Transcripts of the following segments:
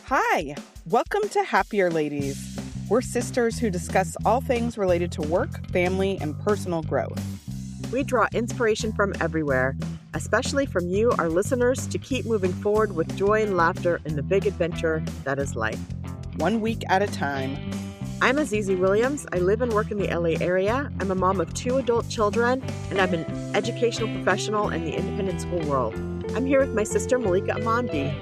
Hi, welcome to Happier Ladies. We're sisters who discuss all things related to work, family, and personal growth. We draw inspiration from everywhere, especially from you, our listeners, to keep moving forward with joy and laughter in the big adventure that is life. 1 week at a time. I'm Azizi Williams. I live and work in the LA area. I'm a mom of 2 adult children, and I'm an educational professional in the independent school world. I'm here with my sister, Malika Amandi.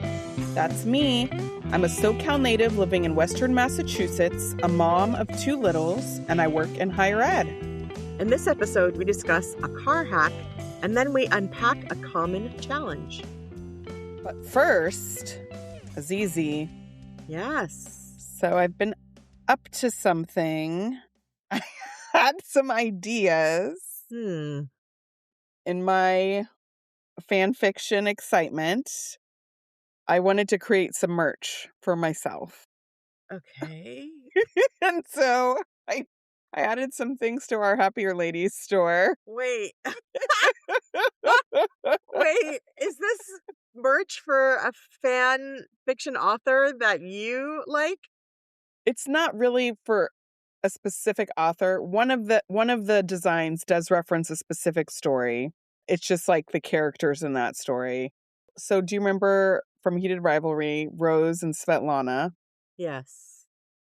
That's me. I'm a SoCal native living in Western Massachusetts, a mom of 2 littles, and I work in higher ed. In this episode, we discuss a car hack, and then we unpack a common challenge. But first, Azizi. Yes. So I've been up to something. I had some ideas in my fan fiction excitement. I wanted to create some merch for myself. Okay. And so I added some things to our Happier Ladies store. Wait. Wait, is this merch for a fan fiction author that you like? It's not really for a specific author. One of the designs does reference a specific story. It's just like the characters in that story. So do you remember from Heated Rivalry, Rose and Svetlana? Yes.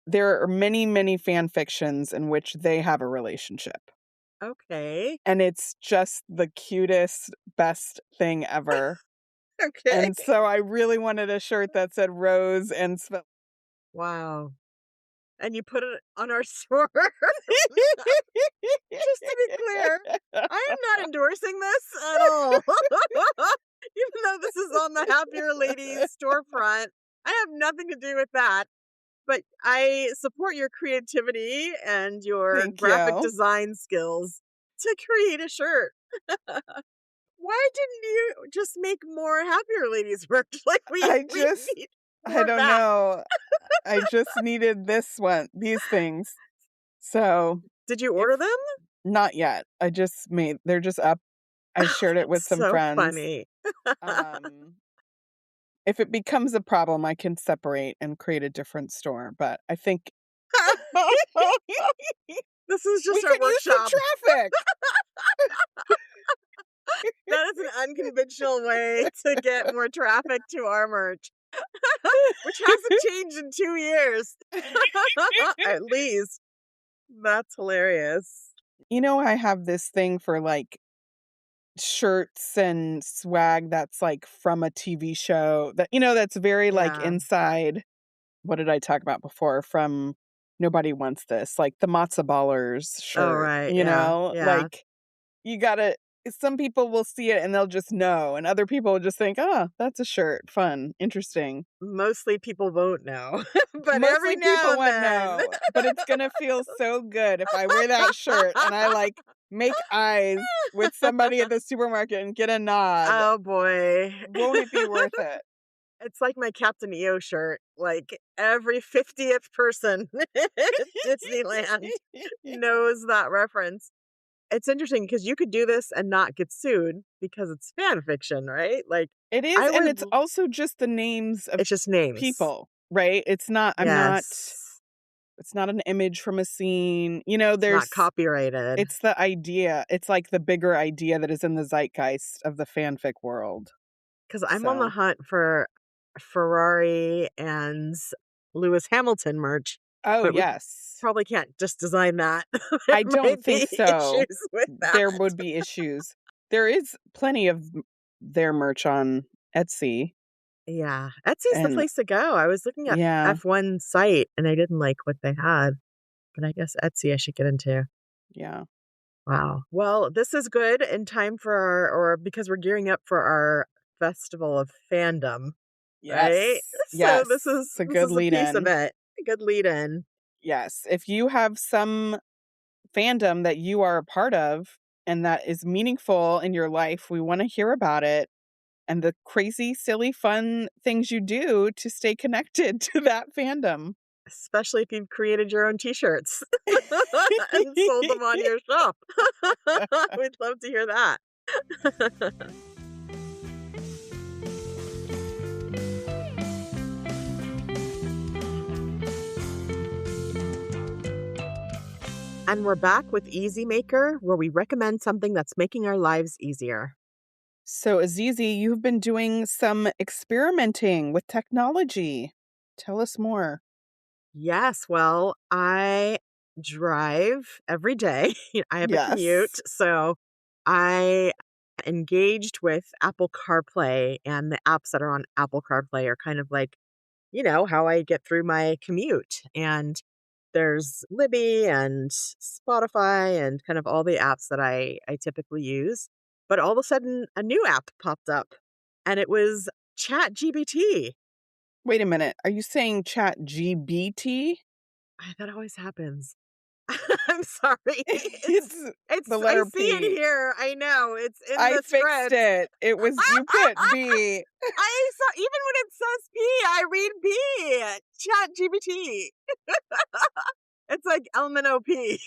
There are many, many fan fictions in which they have a relationship. Okay. And it's just the cutest, best thing ever. Okay. And so I really wanted a shirt that said Rose and Svetlana. Wow. And you put it on our store? Just to be clear, I am not endorsing this at all. Even though this is on the Happier Ladies storefront, I have nothing to do with that. But I support your creativity and your graphic design skills to create a shirt. Why didn't you just make more Happier Ladies merch? Like I don't know. I just needed these things. So did you order them? Not yet. They're just up. I shared it with some friends. Funny. If it becomes a problem, I can separate and create a different store. But I think this is just we our can use workshop. some traffic. That is an unconventional way to get more traffic to our merch, which hasn't changed in 2 years, at least. That's hilarious. You know, I have this thing for like shirts and swag that's like from a TV show that, that's very like inside. What did I talk about before? From Nobody Wants This, like the matzo ballers shirt. Oh, right. Like you gotta. Some people will see it and they'll just know, and other people will just think, "Oh, that's a shirt, fun, interesting." Mostly people won't know, but Mostly every now people and won't then. know. But it's gonna feel so good if I wear that shirt and I like make eyes with somebody at the supermarket and get a nod. Oh boy, won't it be worth it? It's like my Captain EO shirt. Like every 50th person at Disneyland knows that reference. It's interesting because you could do this and not get sued because it's fan fiction, right? Like it is, and it's also just the names of it's just names. People, right? It's not. It's not an image from a scene. There's not copyrighted. It's the idea. It's like the bigger idea that is in the zeitgeist of the fanfic world. Because I'm on the hunt for Ferrari and Lewis Hamilton merch. Oh, yes. Probably can't just design that. I don't think so. There would be issues. There is plenty of their merch on Etsy. Yeah. Etsy's the place to go. I was looking at F1 site and I didn't like what they had. But I guess Etsy I should get into. Yeah. Wow. Well, this is good in time for because we're gearing up for our Festival of Fandom. Yes. Right? Yes. So this is a good lead piece in. of it. A good lead in. Yes. If you have some fandom that you are a part of and that is meaningful in your life, we want to hear about it and the crazy, silly, fun things you do to stay connected to that fandom. Especially if you've created your own t-shirts and sold them on your shop. We'd love to hear that. And we're back with Easy Maker, where we recommend something that's making our lives easier. So, Azizi, you've been doing some experimenting with technology. Tell us more. Yes, well, I drive every day. I have a commute, Yes. so I engaged with Apple CarPlay, and the apps that are on Apple CarPlay are kind of like, how I get through my commute. And there's Libby and Spotify and kind of all the apps that I typically use. But all of a sudden, a new app popped up, and it was Chat GBT. Wait a minute. Are you saying Chat GBT? That always happens. I'm sorry. It's the I letter see it P. here. I know. It's in I the fixed script. it. It was you put B. I saw, even when it says P, I read B. Chat GBT. It's like LMNOP.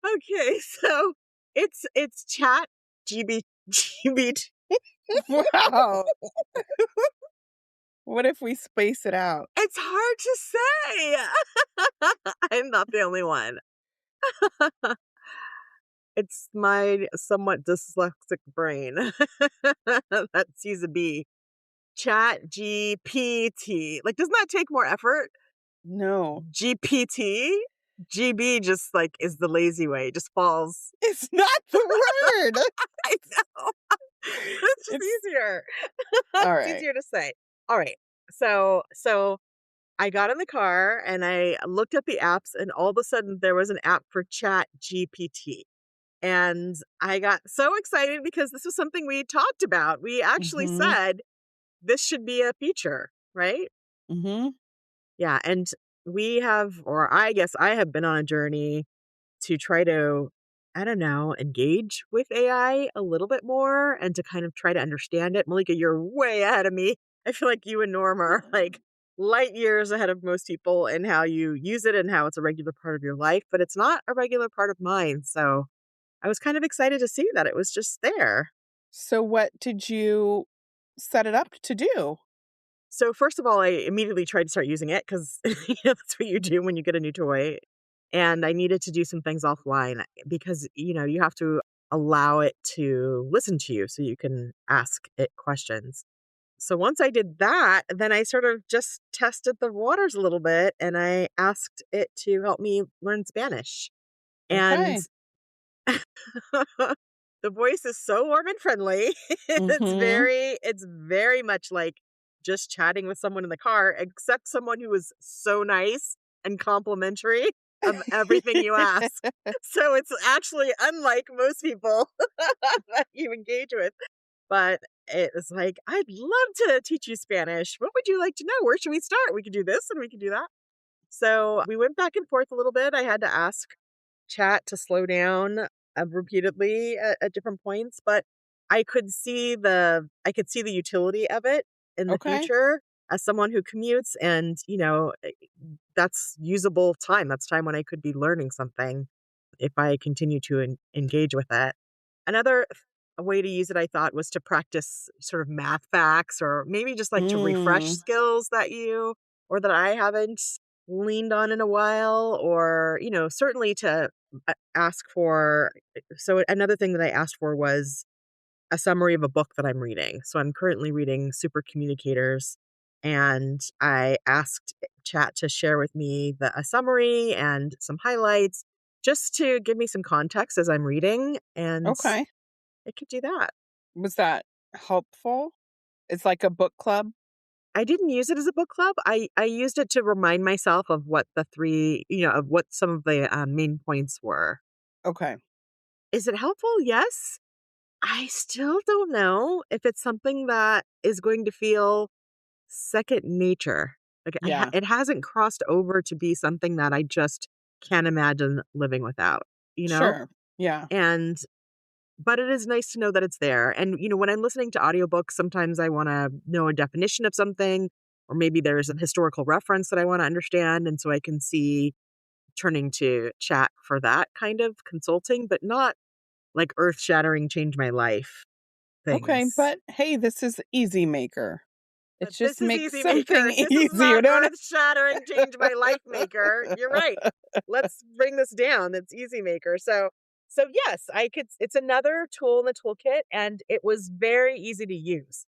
Okay, so it's Chat GBT. Wow. What if we space it out? It's hard to say. I'm not the only one. It's my somewhat dyslexic brain that sees a B. Chat GPT. Like, doesn't that take more effort? No, GPT? GB just like is the lazy way. It just falls. it's not the word. I know. It's just It's easier. all It's right. easier to say. All right. So I got in the car and I looked at the apps, and all of a sudden there was an app for Chat GPT. And I got so excited because this was something we talked about. We actually Mhm. said this should be a feature, right? Mhm. Yeah, and we have, or I guess I have been on a journey to try to, I don't know, engage with AI a little bit more and to kind of try to understand it. Malika, you're way ahead of me. I feel like you and Norm are like light years ahead of most people in how you use it and how it's a regular part of your life, but it's not a regular part of mine. So I was kind of excited to see that it was just there. So what did you set it up to do? So first of all, I immediately tried to start using it because that's what you do when you get a new toy. And I needed to do some things offline because you have to allow it to listen to you so you can ask it questions. So once I did that, then I sort of just tested the waters a little bit and I asked it to help me learn Spanish. And Okay. the voice is so warm and friendly. Mhm. It's very much like just chatting with someone in the car, except someone who is so nice and complimentary of everything you ask. So it's actually unlike most people that you engage with. But it was like, I'd love to teach you Spanish. What would you like to know? Where should we start? We could do this and we could do that. So we went back and forth a little bit. I had to ask chat to slow down repeatedly at different points, but I could see the utility of it in the Okay. future as someone who commutes, and that's usable time. That's time when I could be learning something if I continue to engage with it. Another way to use it, I thought, was to practice sort of math facts, or maybe just like to refresh Mm. skills that I haven't leaned on in a while, or certainly to ask for. So another thing that I asked for was a summary of a book that I'm reading. So I'm currently reading Super Communicators, and I asked chat to share with me a summary and some highlights just to give me some context as I'm reading, and Okay. it could do that. Was that helpful? It's like a book club? I didn't use it as a book club. I used it to remind myself of what the three, of what some of the main points were. Okay. Is it helpful? Yes. I still don't know if it's something that is going to feel second nature. Like Yeah. it hasn't crossed over to be something that I just can't imagine living without, you know? Sure. Yeah. And but it is nice to know that it's there. And when I'm listening to audiobooks, sometimes I want to know a definition of something, or maybe there's a historical reference that I want to understand, and so I can see turning to chat for that kind of consulting, but not like earth-shattering change my life Okay, things. but hey, this is Easy Maker. It But just this is makes easy something maker. This is easier, not don't it? earth shattering, change my life maker. You're right. Let's bring this down. It's easy maker. So yes, I could it's another tool in the toolkit and it was very easy to use.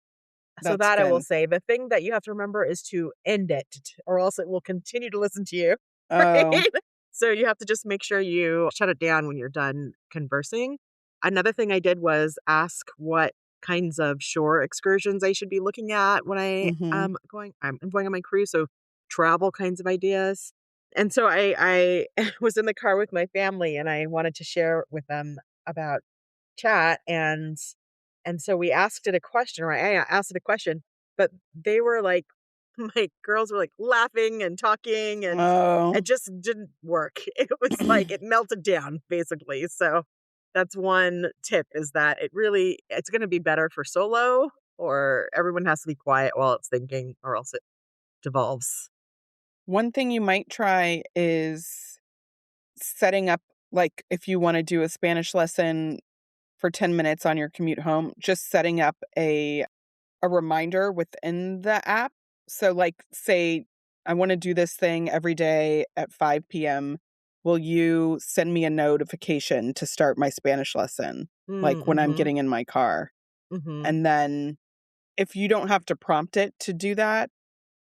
So That's that I will good. say. The thing that you have to remember is to end it or else it will continue to listen to you. Oh, Right? So you have to just make sure you shut it down when you're done conversing. Another thing I did was ask what kinds of shore excursions I should be looking at when mhm. I'm going on my cruise, so travel kinds of ideas. And so I was in the car with my family and I wanted to share with them about chat and so we asked it a question, or I asked it a question, but they were like my girls were like laughing and talking and it Oh. just didn't work. It was like it melted down basically. So that's one tip is that it's going to be better for solo or everyone has to be quiet while it's thinking or else it devolves. One thing you might try is setting up, like, if you wanna do a Spanish lesson for 10 minutes on your commute home, just setting up a reminder within the app. So, like, say, "I wanna do this thing every day at 5 PM. Will you send me a notification to start my Spanish lesson?" Like, when I'm Mhm. getting in my car. Mhm. And then if you don't have to prompt it to do that,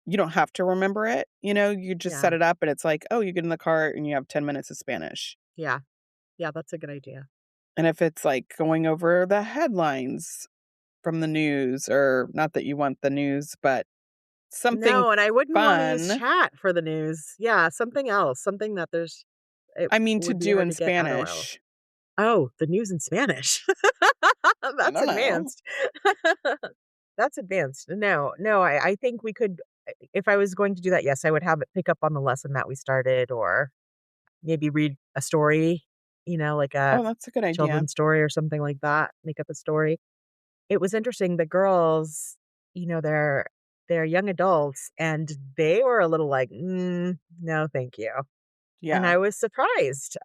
you don't have to remember it, you just Yeah. set it up and it's like, "Oh, you get in the car and you have 10 minutes of Spanish." Yeah. Yeah, that's a good idea. And if it's, like, going over the headlines from the news, or not that you want the news, but something No, and I wouldn't wanna use fun. chat for the news. Yeah, something else, something that it I mean, to would be do hard in to get out of well. Spanish. Oh, the news in Spanish. I That's don't know. advanced. That's advanced. No, I think we could if I was going to do that, yes, I would have it pick up on the lesson that we started or maybe read a story, like a Oh, that's a good idea. children's story or something like that, make up a story. It was interesting, the girls, they're young adults, and they were a little like, no, thank you." And Yeah. I was surprised,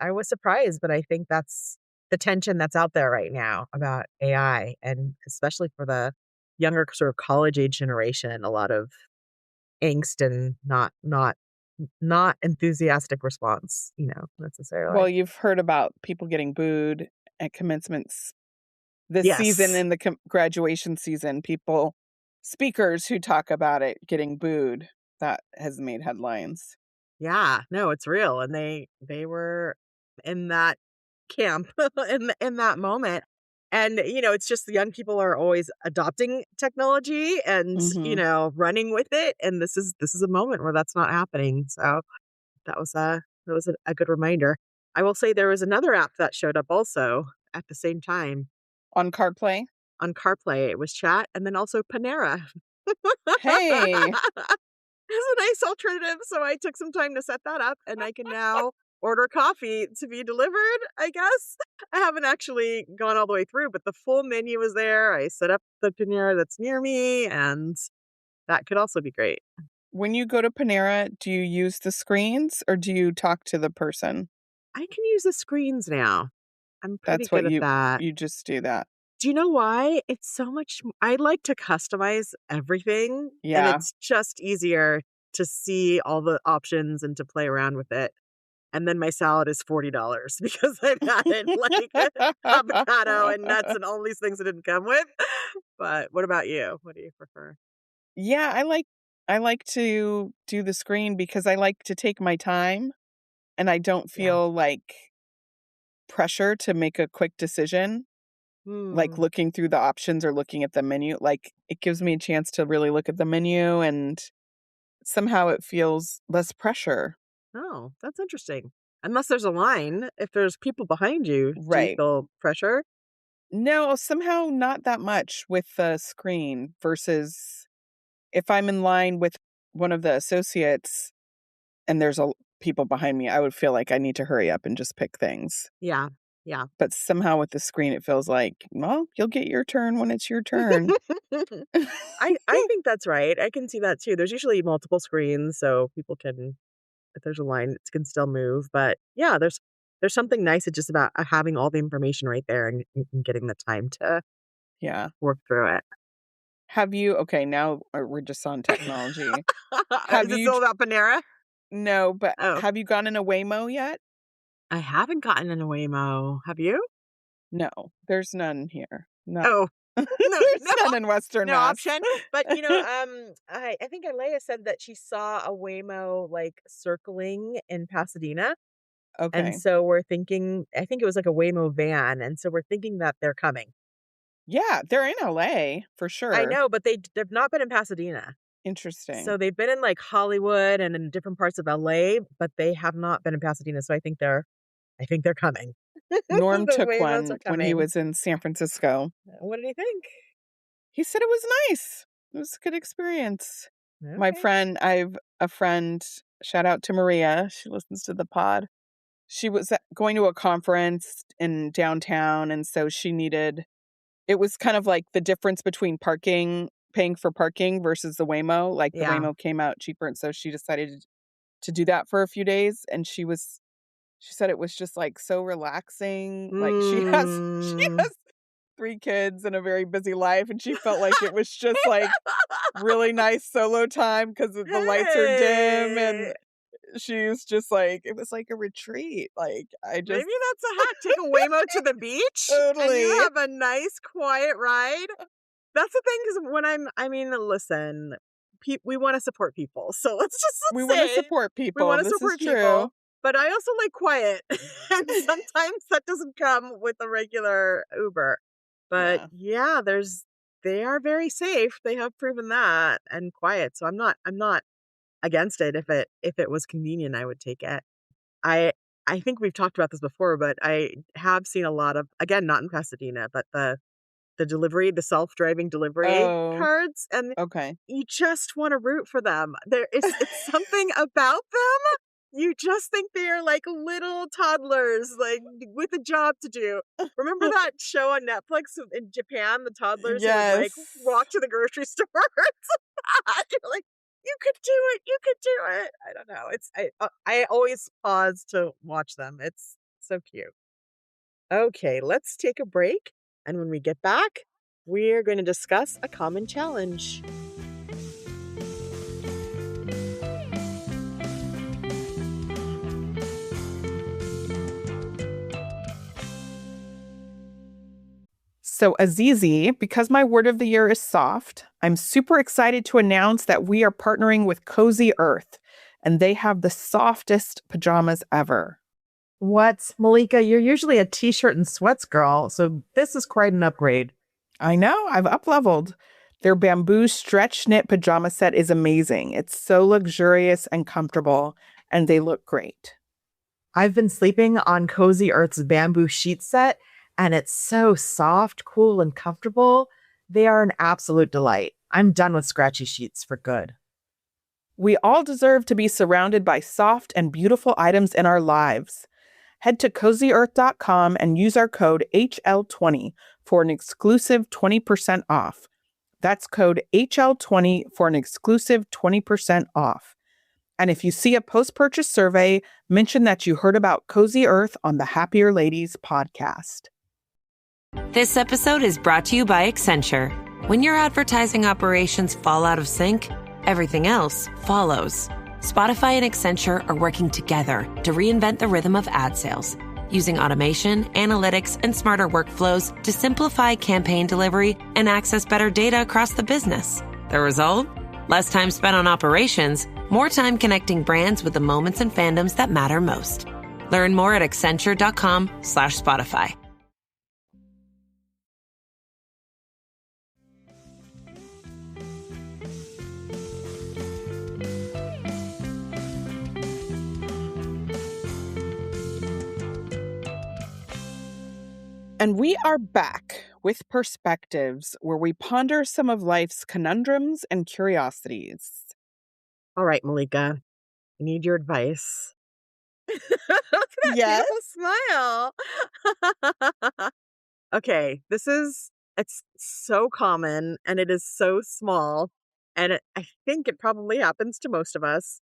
but I think that's the tension that's out there right now about AI, and especially for the younger sort of college age generation, a lot of angst and not enthusiastic response, necessarily. Well, you've heard about people getting booed at commencements this season, Yes. in the graduation season, speakers who talk about it getting booed. That has made headlines. Yeah, no, it's real, and they were in that camp in that moment, and, it's just the young people are always adopting technology and, Mhm. running with it, and this is a moment where that's not happening, so that was a good reminder. I will say there was another app that showed up also at the same time On CarPlay? on CarPlay, it was chat and then also Panera. Hey. It's a nice alternative, so I took some time to set that up, and I can now order coffee to be delivered, I guess. I haven't actually gone all the way through, but the full menu is there. I set up the Panera that's near me, and that could also be great. When you go to Panera, do you use the screens or do you talk to the person? I can use the screens now. I'm pretty That's what good at that. you just do that. Do you know why? It's so much I like to customize everything, and Yeah. it's just easier to see all the options and to play around with it. And then my salad is $40 because I've added, like, avocado and nuts and all these things it didn't come with. But what about you? What do you prefer? Yeah, I like to do the screen because I like to take my time, and I don't Yeah. feel like pressure to make a quick decision, like Hmm. looking through the options or looking at the menu. Like, it gives me a chance to really look at the menu, and somehow it feels less pressure. Oh, that's interesting. Unless there's a line, if there's people behind you, do you Right. feel pressure? No, somehow not that much with the screen versus if I'm in line with one of the associates and there's a people behind me, I would feel like I need to hurry up and just pick things. Yeah. Yeah. But somehow with the screen, it feels like, well, you'll get your turn when it's your turn. I think that's right. I can see that too. There's usually multiple screens, so people can if there's a line, it can still move. But yeah, there's something nice just about having all the information right there and getting the time to Yeah. work through it. Okay, now we're just on technology. Have Is it you still about Panera? No, but Oh, have you gone in a Waymo yet? I haven't gotten an Waymo. Have you? No, there's none here. Not Oh, no, there's no, none in Western no Mass. option. But I think Alea said that she saw a Waymo like circling in Pasadena. And Okay. so we're thinking, I think it was like a Waymo van. And so we're thinking that they're coming. Yeah, they're in LA for I sure. know, but they've not been in Pasadena. Interesting. So they've been in like Hollywood and in different parts of LA, but they have not been in Pasadena. So I think they're coming. Norm The took Waymos are one when he coming. was in San Francisco. What did you think? He said it was nice. It was a good experience. My Okay. friend, I've a friend, shout out to Maria. She listens to the pod. She was going to a conference in downtown, and so it was kind of like the difference between paying for parking versus the Waymo. Like the Yeah. Waymo came out cheaper, and so she decided to do that for a few days. And she said it was just like so relaxing. Like she Mm. has 3 kids and a very busy life, and she felt like it was just like really nice solo time because the lights are dim, and Hey, she's just like it was like a retreat. Like I just maybe that's a hack. Take a Waymo to the beach and you totally have a nice quiet ride. That's the thing, because I mean, listen, we want to support people. So we let's want to say support we people. want to This is support true. people, but I also like quiet. And sometimes that doesn't come with a regular Uber. But Yeah. yeah, they are very safe. They have proven that, and quiet. So I'm not against it. If it was convenient, I would take it. I I think we've talked about this before, but I have seen a lot of, again, not in Pasadena, but the self-driving delivery Oh, cards, and okay. you just wanna root for them. It's something about them. You just think they are like little toddlers, like, with a job to do. Remember that show on Netflix in Japan, the toddlers who would, like, Yes. walk to the grocery store? You're like, "You could do it, you could do it." I don't know, I always pause to watch them. It's so cute. Okay, let's take a break, and when we get back, we're gonna discuss a common challenge. So, Azizi, because my word of the year is soft, I'm super excited to announce that we are partnering with Cozy Earth, and they have the softest pajamas ever. What? Malika, you're usually a t-shirt and sweats girl, so this is quite an upgrade. I know, I've up-leveled. Their bamboo stretch knit pajama set is amazing. It's so luxurious and comfortable, and they look great. I've been sleeping on Cozy Earth's bamboo sheet set, and it's so soft, cool, and comfortable. They are an absolute delight. I'm done with scratchy sheets for good. We all deserve to be surrounded by soft and beautiful items in our lives. Head to cozyearth.com and use our code HL20 for an exclusive 20% off. That's code HL20 for an exclusive 20% off. And if you see a post-purchase survey, mention that you heard about Cozy Earth on the Happier Ladies podcast. This episode is brought to you by Accenture. When your advertising operations fall out of sync, everything else follows. Spotify and Accenture are working together to reinvent the rhythm of ad sales, using automation, analytics, and smarter workflows to simplify campaign delivery and access better data across the business. The result? Less time spent on operations, more time connecting brands with the moments and fandoms that matter most. Learn more at accenture.com/Spotify. And we are back with Perspectives, where we ponder some of life's conundrums and curiosities. All right, Malika, I need your advice. Look at that Yes. beautiful smile. Okay, it's so common and it is so small, and I think it probably happens to most of us,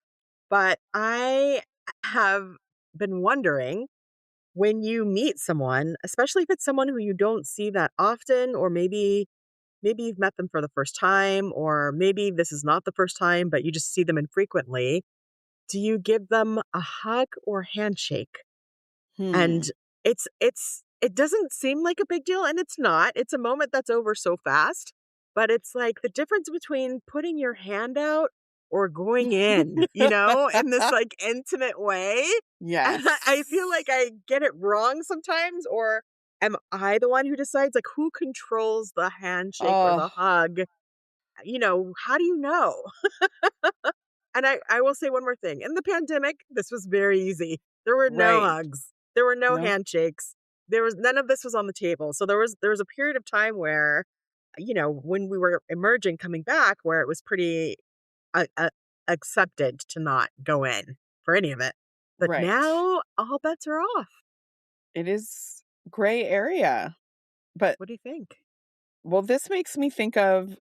but I have been wondering, when you meet someone, especially if it's someone who you don't see that often, or maybe maybe you've met them for the first time, or maybe this is not the first time, but you just see them infrequently. Do you give them a hug or handshake? And Hmm. it doesn't seem like a big deal, and it's not. It's a moment that's over so fast, but it's like the difference between putting your hand out or going in this like intimate way. And I feel like Yes. I get it wrong sometimes, or am I the one who decides like who controls the handshake or Oh, the hug? How do you know? And I will say one more thing. In the pandemic, this was very easy. There were no right. hugs. There were no No, handshakes. There was none of this was on the table. So there was a period of time where, when we were emerging, coming back, where it was pretty accepted to not go in for any of it. But right. now all bets are off. It is gray area. But, What do you think? well, this makes me think of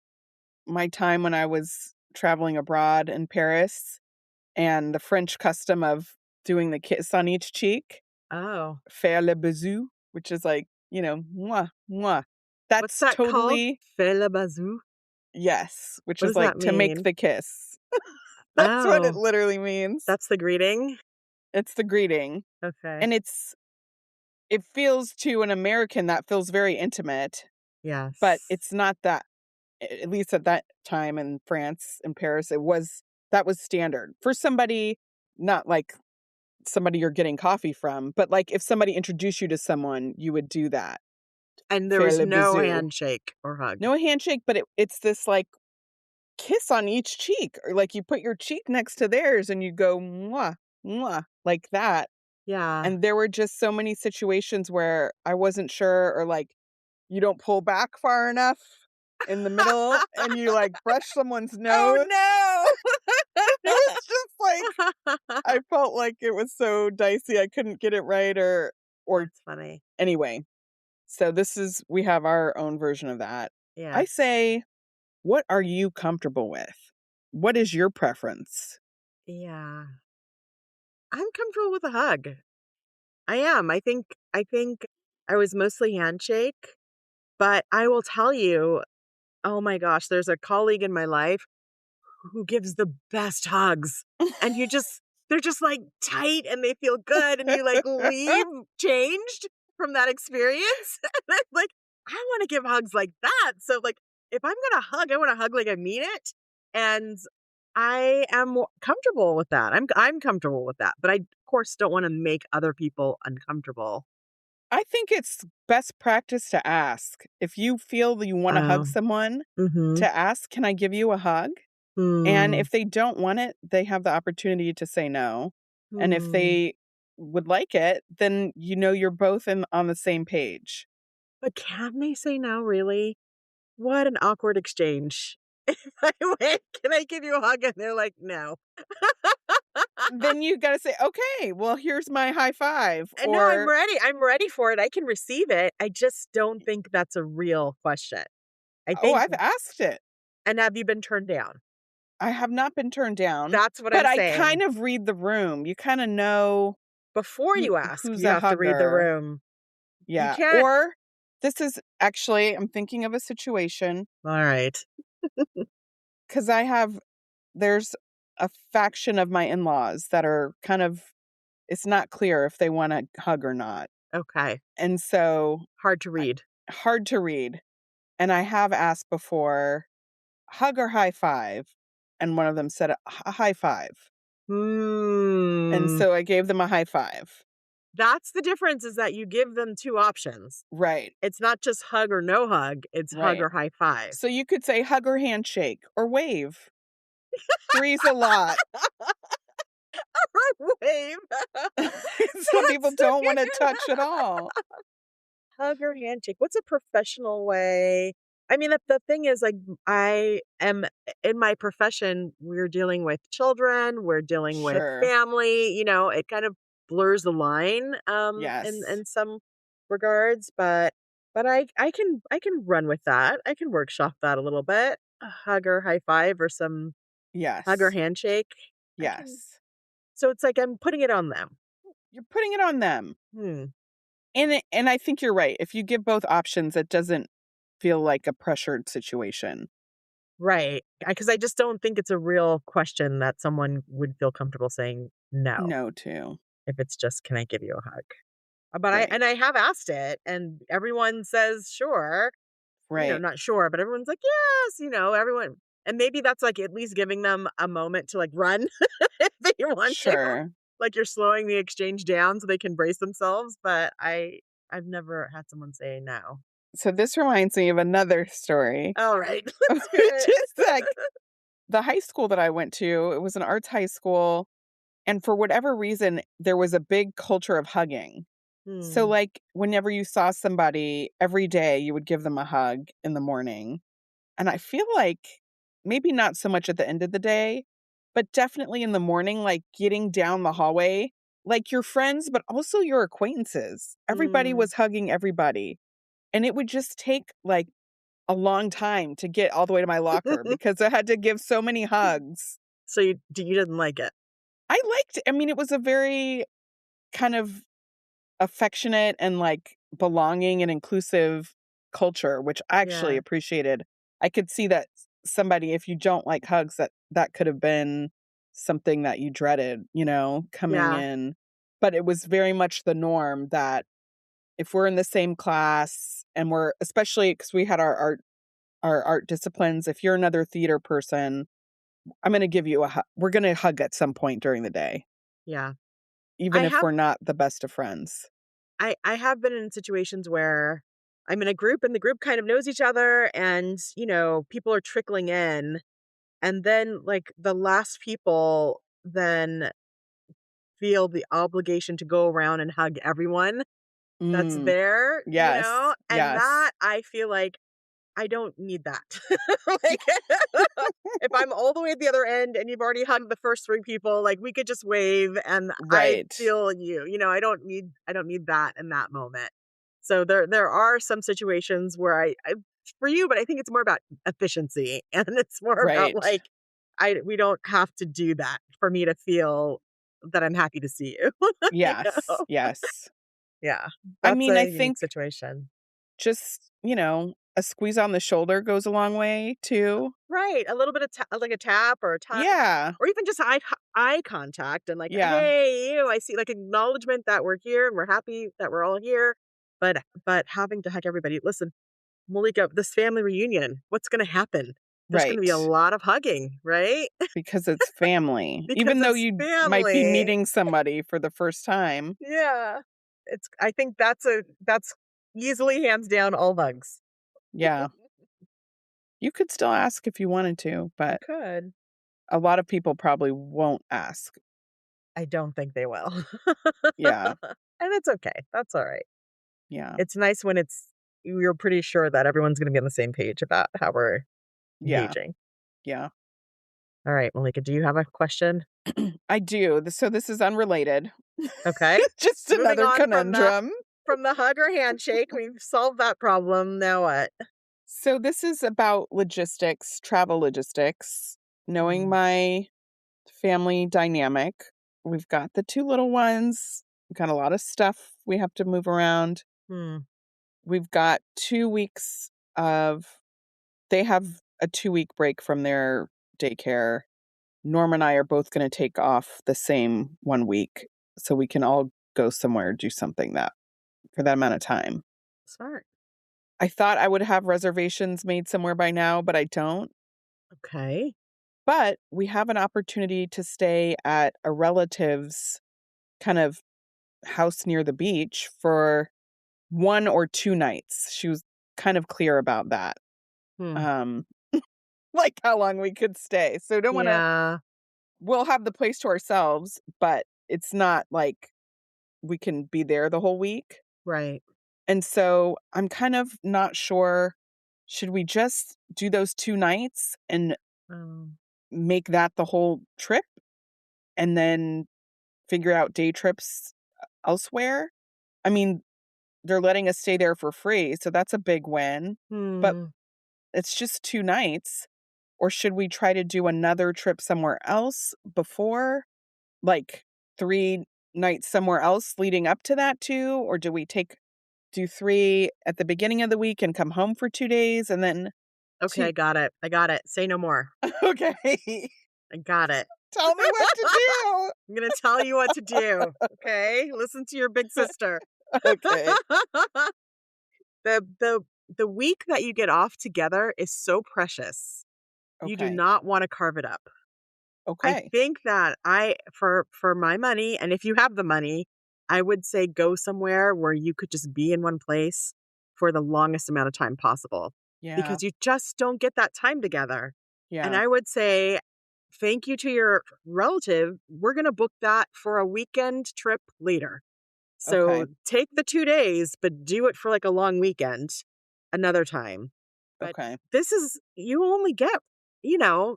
my time when I was traveling abroad in Paris and the French custom of doing the kiss on each cheek, Oh, faire le bisou, which is like, mwah, mwah. what's That's that called? totally, Fais le bazou? yes, which What is does that like to make mean? the kiss. That's what it Oh, literally means. that's the greeting. It's the greeting. Okay. And it feels to an American that feels very intimate, but Yes. it's not that, at least at that time in France, in Paris, that was standard for somebody, not like somebody you're getting coffee from, but like if somebody introduced you to someone, you would do that. And there Faire was le no bisou. handshake or hug. No handshake, but it's this like kiss on each cheek, or like you put your cheek next to theirs and you go mwah, mwah, like that. Yeah. And there were just so many situations where I wasn't sure, or like you don't pull back far enough in the middle and you like brush someone's Oh, nose. no. It was just like I felt like it was so dicey. I couldn't get it right, or That's funny. anyway. So we have our own version of that. I Yes. say, what are you comfortable with? What is your preference? Yeah. I'm comfortable with a hug. I am. I think I was mostly handshake, but I will tell you, oh my gosh, there's a colleague in my life who gives the best hugs. And they're just like tight and they feel good. And you like leave changed from that experience. And I'm like, I want to give hugs like that. So, like, if I'm going to hug, I want to hug like I mean it. And I am comfortable with that. I'm comfortable with that. But I, of course, don't want to make other people uncomfortable. I think it's best practice to ask. If you feel that you want to hug Oh, someone, mm-hmm. to ask, can I give you a hug? And Hmm. if they don't want it, they have the opportunity to say no. And if Hmm. they would like it, then you're both on the same page. But can they say no, really? What an awkward exchange. If I went, "Can I give you a hug?" And they're like, "No." Then you got to say, okay, well, here's my high five. And no, I'm Or, ready. I'm ready for it. I can receive it. I just don't think that's a real question. I oh, think I've asked it. and have you been turned down? I have not been turned down, That's what but I'm I saying. kind of read the room. You kind of know Before you ask, who's you a have to read the hugger. room. You Yeah. can't. Or this is actually, I'm thinking of a situation All right. because there's a faction of my in-laws that are kind of, it's not clear if they want to hug or not. Okay. And so Hard to read. hard to read. And I have asked before, hug or high five? And one of them said a high five. And Hmm. so I gave them a high five. That's the difference is that you give them two options. Right, It's not just hug or no hug, it's hug right. or high five. So you could say hug or handshake or wave. Three's a lot. Wave. Some people That's don't want to touch at all. hug or handshake. What's a professional way? I mean, the thing is, like, I am in my profession, we're dealing with children, we're dealing with Sure. family, it kind of blurs the line Yes. in some regards, but I can run with that. I can workshop that a little bit. A hug or high five or some hug or Yes. handshake. I can Yes. so it's like I'm putting it on them. You're putting it on them. Hmm. And I think you're right. If you give both options, it doesn't feel like a pressured situation. Right. Because I just don't think it's a real question that someone would feel comfortable saying no No to. if it's just, can I give you a hug? But Right. I have asked it and everyone says, sure. Right. Not sure, but everyone's like, yes, everyone. And maybe that's like at least giving them a moment to like run if they want to. Sure. Like you're slowing the exchange down so they can brace themselves. But I've never had someone say no. So this reminds me of another story, All right. which Let's hear it. is like the high school that I went to. It was an arts high school. And for whatever reason, there was a big culture of hugging. So, Hmm. like, whenever you saw somebody every day, you would give them a hug in the morning. And I feel like maybe not so much at the end of the day, but definitely in the morning, like getting down the hallway, like your friends, but also your acquaintances. Everybody Mm. was hugging everybody. And it would just take like a long time to get all the way to my locker because I had to give so many hugs. So you didn't like it? I mean, it was a very kind of affectionate and like belonging and inclusive culture, which I actually Yeah. appreciated. I could see that somebody, if you don't like hugs, that could have been something that you dreaded, coming Yeah. in. But it was very much the norm that if we're in the same class and we're, especially because we had our art disciplines, if you're another theater person, I'm going to give you a hug. We're going to hug at some point during the day, Yeah. even I if have we're not the best of friends. I have been in situations where I'm in a group and the group kind of knows each other and, people are trickling in. And then like the last people then feel the obligation to go around and hug everyone that's Mm, there, yes, and yes. that I feel like I don't need that. Like, if I'm all the way at the other end and you've already hugged the first 3 people, like, we could just wave and I Right, feel you, I don't need that in that moment. So there are some situations where I for you, but I think it's more about efficiency and it's more about, right. like, we don't have to do that for me to feel that I'm happy to see you, you Yes, know? yes. Yeah, I that's mean, a I unique think situation. just, a squeeze on the shoulder goes a long way too. Right, a little bit of like a tap or a touch, Yeah, or even just eye contact and like, yeah, "Hey, I see," like acknowledgement that we're here and we're happy that we're all here. But having to hug everybody, listen, Malika, this family reunion, what's going to happen? There's going to be a right. lot of hugging, right? Because it's family. Because Even though it's you might be family. meeting somebody for the first time. Yeah, I think that's easily hands down all hugs. Yeah. You could still ask if you wanted to, You but could. a lot of people probably won't ask. I don't think they will. Yeah, And it's okay. That's all right. yeah, It's nice when you're pretty sure that everyone's gonna be on the same page about how we're yeah, engaging. yeah. All right, Malika, do you have a question? I do. So this is unrelated. Okay. Just Moving another on conundrum. from the hug or handshake. We've solved that problem. Now what? So this is about logistics, travel logistics, knowing Mm. my family dynamic. We've got the 2 little ones. We've got a lot of stuff we have to move around. Hmm. We've got 2 weeks of they have a 2-week break from their daycare. Norm and I are both going to take off the same 1 week so we can all go somewhere, do something that for that amount of time. Smart. I thought I would have reservations made somewhere by now, but I don't. Okay. But we have an opportunity to stay at a relative's kind of house near the beach for 1 or 2 nights. She was kind of clear about that. Hmm. Um, like how long we could stay. So don't wanna Yeah. we'll have the place to ourselves, but it's not like we can be there the whole week. Right. And so I'm kind of not sure, should we just do those 2 nights and Um, make that the whole trip and then figure out day trips elsewhere? I mean, they're letting us stay there for free, so that's a big win, but hmm. it's just 2 nights. Or should we try to do another trip somewhere else before? Like 3 nights somewhere else leading up to that too? Or do we take do 3 at the beginning of the week and come home for 2 days and then Okay, 2 got it. I got it. Say no more. Okay. I got it. Tell me what to do. I'm going to tell you what to do. Okay? Listen to your big sister. Okay. The week that you get off together is so precious. You do Okay. not want to carve it up. I Okay. think that for my money, and if you have the money, I would say go somewhere where you could just be in one place for the longest amount of time possible. Yeah. Because you just don't get that time together. And Yeah. I would say thank you to your relative. We're going to book that for a weekend trip later. So Okay. take the 2 days, but do it for like a long weekend another time. But Okay. this is, you only get,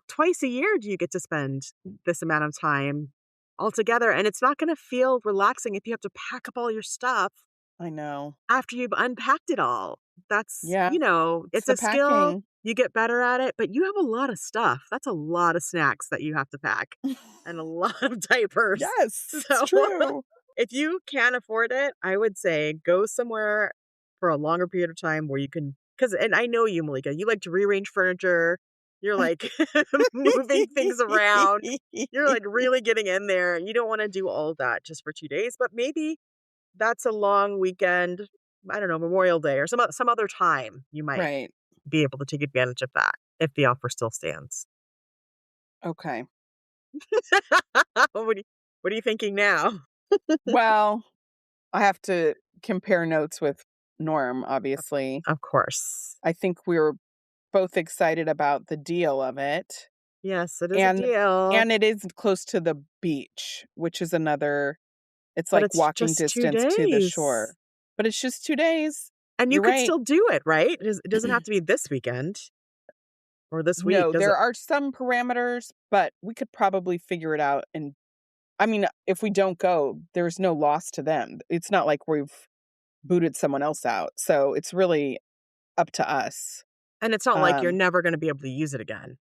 twice a year do you get to spend this amount of time all together. And it's not going to feel relaxing if you have to pack up all your stuff I know. after you've unpacked it all. That's, Yeah. It's it's the a skill. packing. You get better at it, but you have a lot of stuff. That's a lot of snacks that you have to pack and a lot of diapers. Yes, it's So true. if you can't afford it, I would say go somewhere for a longer period of time where you can, and I know you, Malika, you like to rearrange furniture. You're like moving things around. You're like really getting in there. You don't want to do all that just for 2 days, but maybe that's a long weekend. I don't know, Memorial Day or some other time you might Right. be able to take advantage of that if the offer still stands. Okay. What are you thinking now? Well, I have to compare notes with Norm, obviously. Of course. I think we were both excited about the deal of it. Yes, it is a And deal. and it is close to the beach, which is another it's But like it's walking just 2 distance to the shore. days. But it's just 2 days. And you You're could right. still do it, right? It doesn't have to be this weekend or this week, No, does there it? are some parameters, but we could probably figure it out. And I mean, if we don't go, there's no loss to them. It's not like we've booted someone else out. So it's really up to us. And it's not like you're Um, never going to be able to use it again.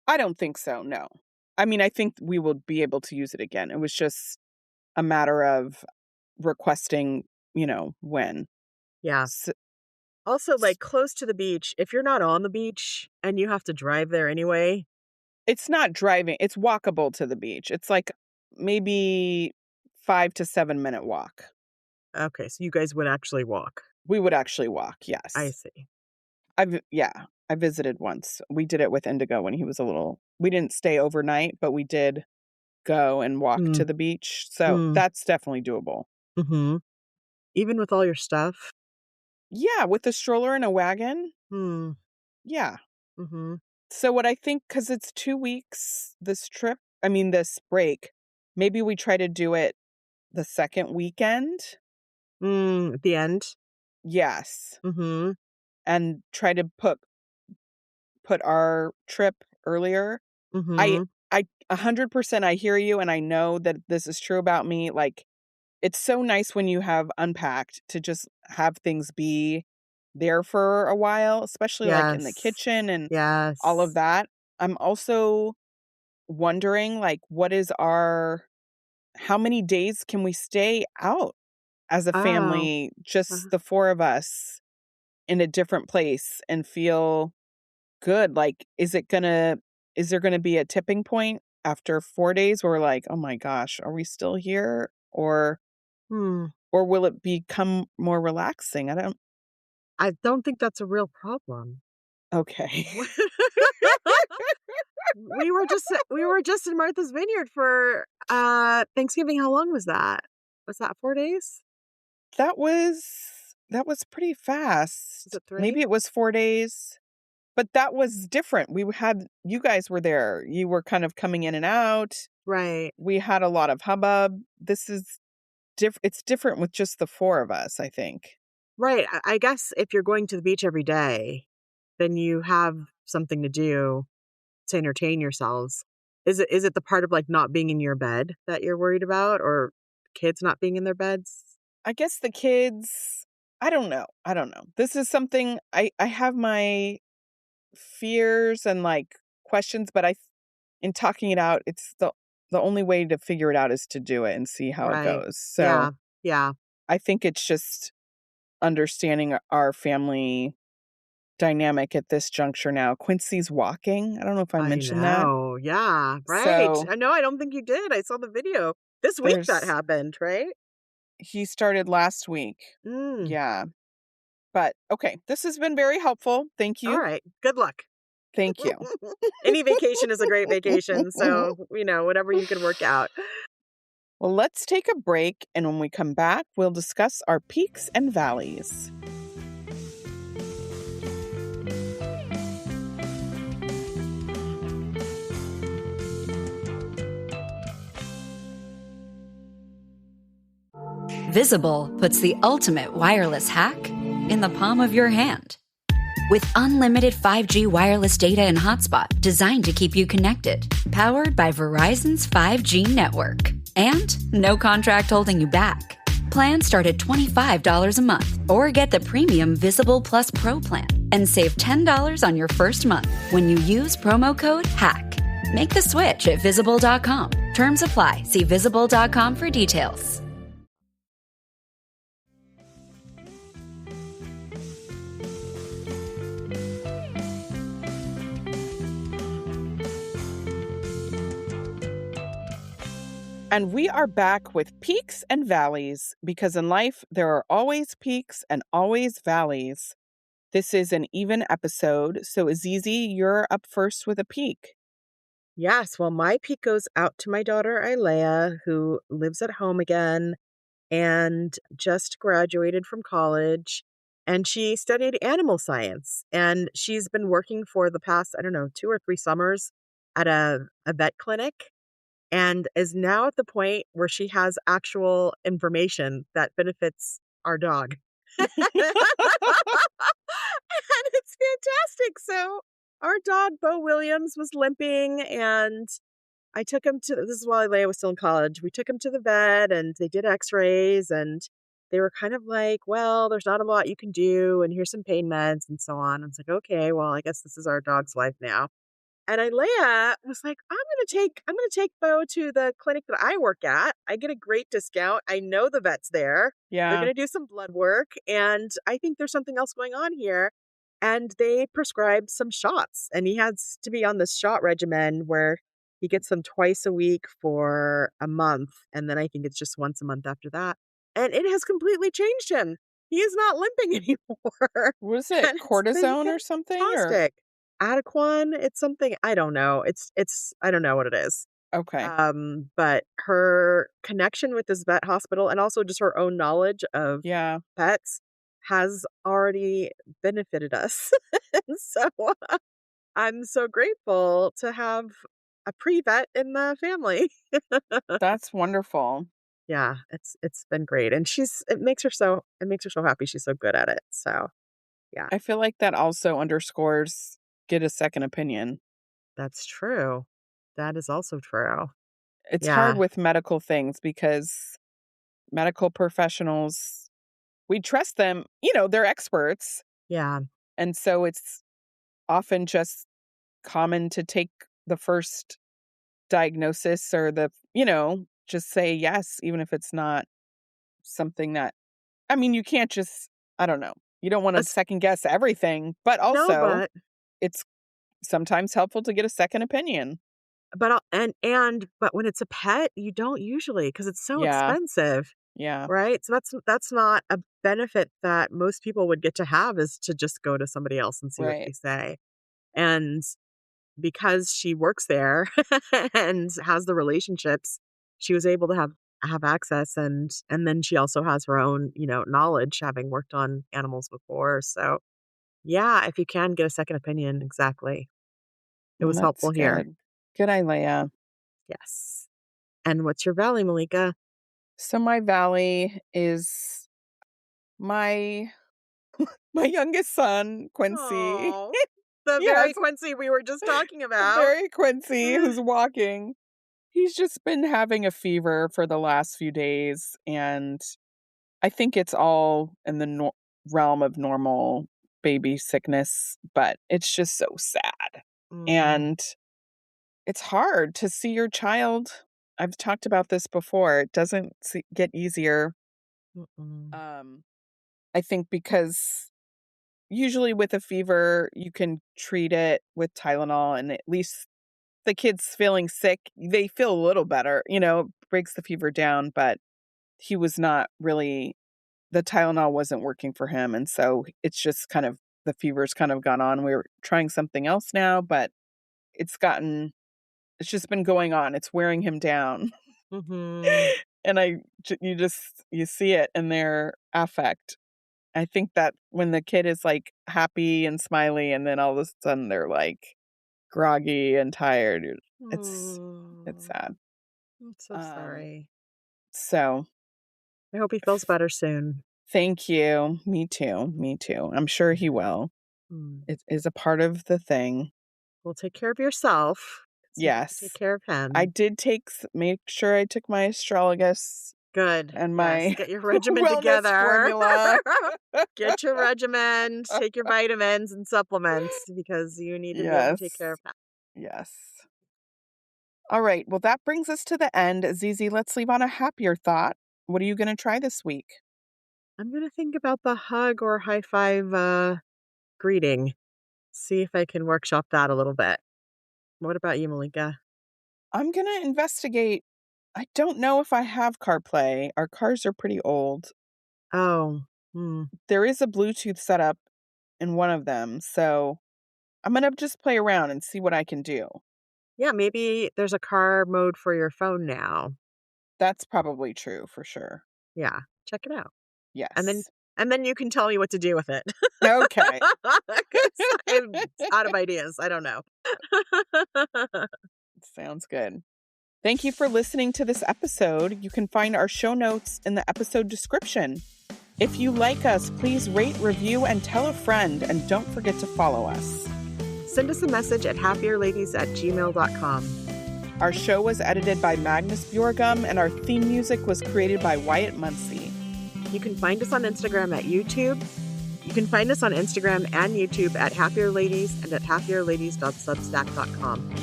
I don't think so. No. I mean, I think we will be able to use it again. It was just a matter of requesting, when. Yeah. S Also, s like close to the beach, if you're not on the beach and you have to drive there anyway. It's not driving, it's walkable to the beach. It's like maybe 5 to 7-minute walk. Okay, so you guys would actually walk. We would actually walk, I yes. see. I visited once. We did it with Indigo when he was a little we didn't stay overnight, but we did go and walk to Mm, the beach. So mm, that's definitely doable. mm-hmm. Even with all your stuff? Yeah, with a stroller and a wagon. Hmm. Yeah. Mm-hmm. So what I think, because it's 2 weeks, this break, maybe we try to do it the second weekend. At the end? Yes. Mm-hmm. And try to put our trip earlier. I Mm-hmm. I 100% I hear you, and I know that this is true about me. Like, it's so nice when you have unpacked to just have things be there for a while, especially like in the Yes. kitchen and all of Yes. that. I'm also wondering, like, how many days can we stay out as a Oh. family, just Uh, the 4 of us in a different place and feel good? Like, is there gonna be a tipping point after 4 days where we're like, "Oh my gosh, are we still here?" hmm. Or will it become more relaxing? I don't think that's a real problem. Okay. We were just in Martha's Vineyard for Thanksgiving. How long was that? Was that 4 days? That was that was pretty Was fast. it 3? Maybe it was 4 days, but that was different. You guys were there. You were kind of coming in and out. Right. We had a lot of hubbub. This is it's different with just the 4 of us, I think. Right. I guess if you're going to the beach every day, then you have something to do to entertain yourselves. Is it the part of like not being in your bed that you're worried about, or kids not being in their beds? I guess the kids, I don't know. I don't know. This is something I have my fears and like questions, but in talking it out, it's the only way to figure it out is to do it and see how it Right. goes. So Yeah. Yeah. I think it's just understanding our family dynamic at this juncture now. Quincy's walking. I don't know if I I mentioned that. know. Yeah, right. So I know. I don't think you did. I saw the video this week that there's happened, right? he started last week. Mm. Yeah. But okay, this has been very helpful. Thank All you. right. Good luck. Thank you. Any vacation is a great vacation. So, whatever you can work out. Well, let's take a break, and when we come back, we'll discuss our peaks and valleys. Visible puts the ultimate wireless hack in the palm of your hand. With unlimited 5G wireless data and hotspot designed to keep you connected, powered by Verizon's 5G network. And no contract holding you back. Plans start at $25 a month, or get the premium Visible Plus Pro plan and save $10 on your first month when you use promo code HACK. Make the switch at Visible.com. Terms apply. See Visible.com for details. And we are back with peaks and valleys, because in life there are always peaks and always valleys. This is an even episode, so Azizi, you're up first with a peak. Yes. Well, my peak goes out to my daughter, Ilea, who lives at home again and just graduated from college. And she studied animal science. And she's been working for the past, 2 or 3 summers at a vet clinic, and is now at the point where she has actual information that benefits our dog. And it's fantastic. So our dog, Bo Williams, was limping, and I took him to, this is while Leia was still in college. We took him to the vet and they did x-rays, and they were kind of like, well, there's not a lot you can do, and here's some pain meds and so on. I was like, okay, well, I guess this is our dog's life now. And Ilea was like, I'm gonna take Bo to the clinic that I work at. I get a great discount. I know the vet's there. They're Yeah. gonna do some blood work, and I think there's something else going on here. And they prescribed some shots, and he has to be on this shot regimen where he gets them twice a week for a month, and then I think it's just once a month after that. And it has completely changed him. He is not limping anymore. What is it? And it's been Cortisone or something? Or fantastic. Adequan, it's something, I don't know. It's I don't know what it is. okay. But her connection with this vet hospital, and also just her own knowledge of Yeah. pets, has already benefited us. And so I'm so grateful to have a pre-vet in the family. That's wonderful. Yeah, it's been great. And it makes her so happy. She's so good at it. So yeah, I feel like that also underscores get a second opinion. that's true. That is also true. It's hard Yeah. with medical things because medical professionals, we trust them, they're experts. Yeah. And so it's often just common to take the first diagnosis or just say yes, even if it's not something that, you can't just, I don't know. You don't want to That's- second guess everything, but No, also it's sometimes helpful to get a second opinion. but when it's a pet, you don't usually, because it's so Yeah. expensive, Yeah. right? So that's not a benefit that most people would get to have, is to just go to somebody else and see what they Right. say. And because she works there and has the relationships, she was able to have access, and then she also has her own, knowledge, having worked on animals before. So yeah, if you can get a second opinion, exactly. It Well, was that's helpful here. good. Good, Leia. Yes. And what's your valley, Malika? So my valley is my my youngest son, Quincy. Oh, the very Yes, Quincy we were just talking the about. very Quincy who's walking. He's just been having a fever for the last few days, and I think it's all in the realm of normal baby sickness, but it's just so sad. Mm, And it's hard to see your child. I've talked about this before. It doesn't get easier. mm-mm. Um, I think because usually with a fever, you can treat it with Tylenol, and at least the kid's feeling sick. They feel a little better, breaks the fever down, but he was not really, the Tylenol wasn't working for him. And so it's just kind of, the fever's kind of gone on. We're trying something else now, but it's just been going on. It's wearing him down. Mm-hmm. And you see it in their affect. I think that when the kid is like happy and smiley, and then all of a sudden they're like groggy and tired, it's sad. I'm so sorry. So I hope he feels better soon. thank you. Me too. I'm sure he will. It is a part of the thing. Well, take care of yourself. Yes. Take care of him. I did make sure I took my astragalus. Good. And my get your regimen wellness together. formula. Get your regimen, take your vitamins and supplements because you need to be able to take care of that. Yes. All right. Well, that brings us to the end. Zizi, let's leave on a happier thought. What are you going to try this week? I'm going to think about the hug or high five greeting. See if I can workshop that a little bit. What about you, Malika? I'm going to investigate. I don't know if I have CarPlay. Our cars are pretty old. Oh. There is a Bluetooth setup in one of them. So I'm going to just play around and see what I can do. Yeah, maybe there's a car mode for your phone now. That's probably true for sure. Yeah, check it out. Yes. And then you can tell me what to do with it. Okay. I'm out of ideas. I don't know. Sounds good. Thank you for listening to this episode. You can find our show notes in the episode description. If you like us, please rate, review, and tell a friend. And don't forget to follow us. Send us a message at happierladies@gmail.com. Our show was edited by Magnus Bjorgum, and our theme music was created by Wyatt Muncie. You can find us on Instagram at YouTube. You can find us on Instagram and YouTube at happierladies and at happierladies.substack.com.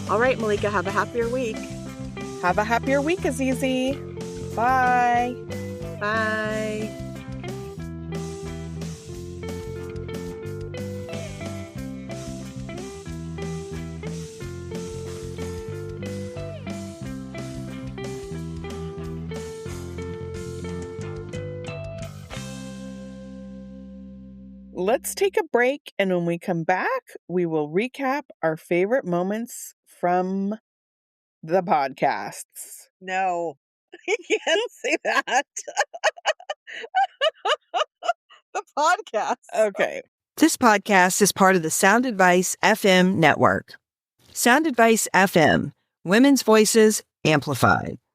All right, Malika, have a happier week. Have a happier week, Azizi. Bye. Bye. Let's take a break, and when we come back, we will recap our favorite moments from the podcasts. No, you can't say that. The podcast. Okay. This podcast is part of the Sound Advice FM network. Sound Advice FM, women's voices amplified.